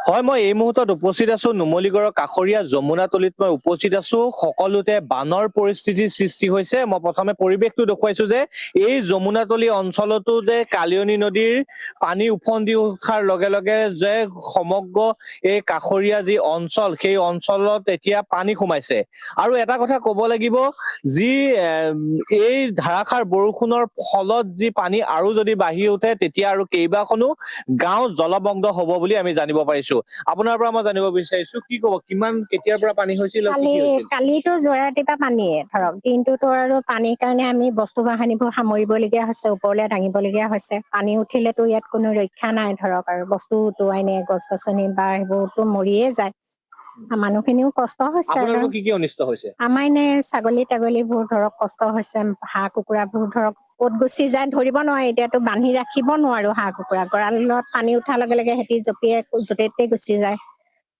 হয়, মই এই মুহূৰ্তত উপস্থিত আছো নুমলীগড়ৰ কাষৰীয়া যমুনাতলিত মই উপস্থিত আছো। সকলোতে বানৰ পৰিস্থিতিৰ সৃষ্টি হৈছে। মই প্ৰথমে পৰিৱেশটো দেখুৱাইছো যে এই যমুনাতলি অঞ্চলতো যে কালিয়নী নদীৰ পানী উফন্দি উঠাৰ লগে লগে যে সমগ্ৰ এই কাষৰীয়া যি অঞ্চল সেই অঞ্চলত এতিয়া পানী সোমাইছে। আৰু এটা কথা ক'ব লাগিব, যি এই ধাৰাসাৰ বৰষুণৰ ফলত যি পানী আৰু যদি বাঢ়ি উঠে তেতিয়া আৰু কেইবাখনো গাঁও জলমগ্ন হ'ব বুলি আমি জানিব পাৰিছো। আপোনাৰ পৰা মই জানিব বিচাৰিছো, কি ক'ব, কেতিয়াৰ পৰা পানী হৈছিল আৰু কি কি হৈছিল? কালিতো যোৱাৰাতিৰ পানীয়ে ধৰক, দিনটোতো আৰু পানীৰ কাৰণে আমি বস্তু বাহানিবোৰ সামৰিবলগীয়া হৈছে, ওপৰলৈ দাঙিবলগীয়া হৈছে। পানী উঠিলেতো ইয়াত কোনো ৰক্ষা নাই ধৰক, আৰু বস্তু উটুৱাই নিয়ে, গছ গছনি বা সেইবোৰতো মৰিয়ে যায়। মানুহখিনিও কষ্ট হৈছে। আৰু আপোনালোকৰ কি অনিষ্ট হৈছে? আমাৰ এনে ছাগলী তাগলীবোৰ ধৰক কষ্ট হৈছে, হাঁহ কুকুৰাবোৰ ধৰক ক'ত গুচি যায় ধৰিব নোৱাৰি। এতিয়াতো বান্ধি ৰাখিব নোৱাৰো হাঁহ কুকুৰা, গঁৰালত পানী উঠাৰ লগে লগে সিহঁতি জঁপিয়াই য'তে ত'তে গুচি যায়।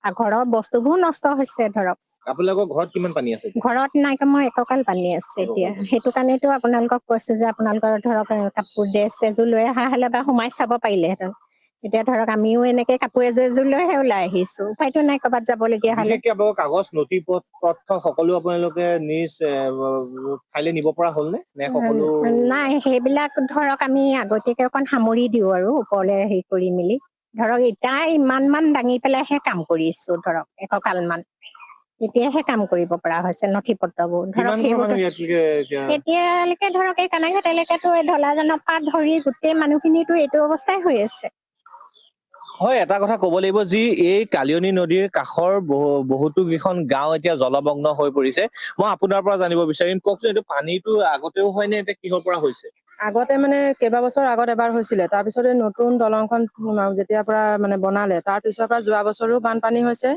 আৰু ঘৰৰ বস্তুবোৰ নষ্ট হৈছে ধৰক। আপোনালোকৰ ঘৰত কিমান পানী আছে? ঘৰত নাই কমেও একঁকাল পানী আছে এতিয়া। সেইটো কাৰণেতো আপোনালোকক কৈছো যে আপোনালোকৰ ধৰক কাপোৰ ড্ৰেছ এযোৰ লৈ অহা হ'লে বা সোমাই চাব পাৰিলেহেঁতেন। এতিয়া ধৰক আমিও এনেকে কাপোৰ এযোৰ লৈহে ওলাই আহিছো, উপায়তো নাই ক'ৰবাত যাবলগীয়া হ'লে। বিশেষকে আপোনালোকৰ কাগজ নথি পত্ৰ সকলো আপোনালোকে নিজ ঠাইলৈ নিব পৰা হ'ল নে সকলো? নাই, সেইবিলাক ধৰক আমি আগতীয়াকে অকণ সামৰি দিওঁ আৰু ওপৰলে হেৰি কৰি মেলি। ধৰক এতিয়া ইমান মান দাঙি পেলাইহে কাম কৰিছো ধৰক, একঁকাল মান। তেতিয়াহে কাম কৰিব পৰা হৈছে নথি পত্ৰবোৰ ধৰক। কিমান ঘৰ সেইবোৰতো মানুহ ইয়াতলৈকে এতিয়ালৈকে ধৰক এই কানাঘাট এলেকাটো এই ঢলাজানৰ পৰা ধৰি গোটেই মানুহখিনিতো এইটো অৱস্থাই হৈ আছে। হয়, এটা কথা ক'ব লাগিব, যি এই কালিয়নী নদীৰ কাষৰ বহুতো কেইখন গাঁও এতিয়া জলমগ্ন হৈ পৰিছে। মই আপোনাৰ পৰা জানিব বিচাৰিম, কওকচোন এইটো পানীটো আগতেও হয় নে এতিয়া কিহৰ পৰা হৈছে? আগতে মানে কেইবাবছৰ আগত এবাৰ হৈছিলে, তাৰপিছতে নতুন দলংখন যেতিয়াৰ পৰা মানে বনালে, তাৰ পিছৰ পৰা যোৱা বছৰো বানপানী হৈছে।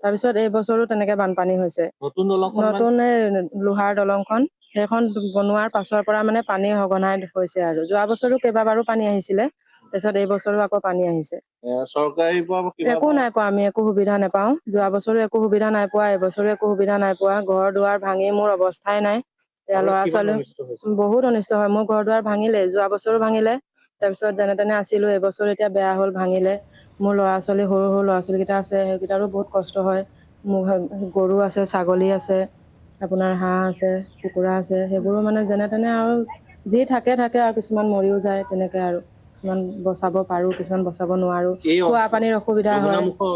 তাৰপিছত এই বছৰো তেনেকে বানপানী হৈছে। নতুন দলংখন নতুন লোহাৰ দলংখন, সেইখন বনোৱাৰ পাছৰ পৰা মানে পানী সঘনাই হৈছে। আৰু যোৱা বছৰো কেইবাবাৰো পানী আহিছিলে, তাৰপিছত এই বছৰো আকৌ পানী আহিছে। চৰকাৰী একো নাই পোৱা, আমি একো সুবিধা নাপাওঁ। যোৱা বছৰো একো সুবিধা নাই পোৱা, এইবছৰো একো সুবিধা নাই পোৱা। ঘৰ দুৱাৰ ভাঙি মোৰ অৱস্থাই নাই। এতিয়া ল'ৰা ছোৱালী বহুত অনিষ্ট হয়। মোৰ ঘৰ দুৱাৰ ভাঙিলে, যোৱা বছৰো ভাঙিলে। তাৰপিছত যেনে তেনে আছিলো, এইবছৰ এতিয়া বেয়া হ'ল, ভাঙিলে। মোৰ ল'ৰা ছোৱালী সৰু সৰু ল'ৰা ছোৱালী কেইটা আছে, সেইকেইটাৰো বহুত কষ্ট হয়। মোৰ গৰু আছে, ছাগলী আছে, আপোনাৰ হাঁহ আছে, কুকুৰা আছে। সেইবোৰো মানে যেনে তেনে আৰু যি থাকে আৰু কিছুমান মৰিও যায় তেনেকে। আৰু কিছুমান বচাব পাৰো, কিছুমান বচাব নোৱাৰো। এই খোৱা পানীৰ অসুবিধা হয়। যমুনামুখৰ